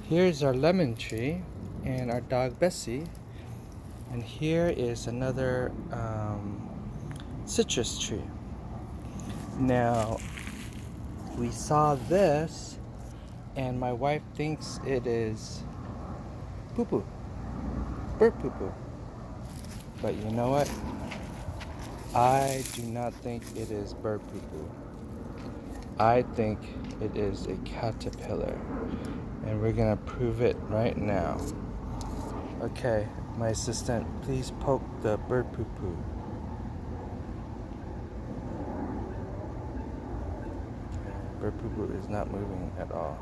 Here's our lemon tree and our dog Bessie. And here is another citrus tree. Now, we saw this, and my wife thinks it is poo poo, bird poo poo. But you know what? I do not think it is bird poo poo. I think it is a caterpillar. And we're gonna prove it right now. Okay, my assistant, please poke the bird poo poo. Bird poo poo is not moving at all.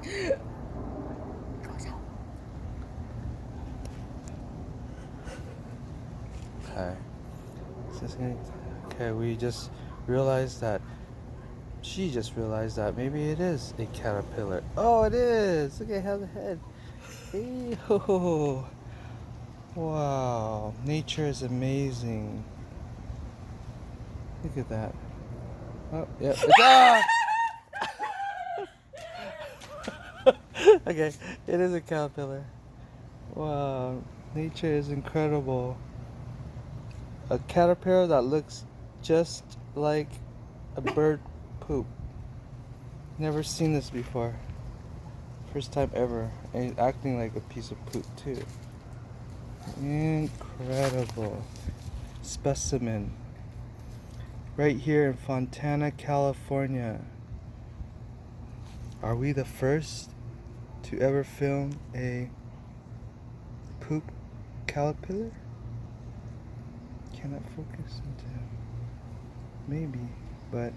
Okay. Okay, we just realized that she just realized that maybe it is a caterpillar. Oh, it is! Look at how the head. Hey, ho. Wow, nature is amazing. Look at that. Oh, yeah. Ah! Okay, it is a caterpillar. Wow, nature is incredible. A caterpillar that looks just like a bird poop. Never seen this before. First time ever. And acting like a piece of poop too. Incredible specimen. Right here in Fontana, California. Are we the first to ever film a poop caterpillar? Cannot focus into maybe, but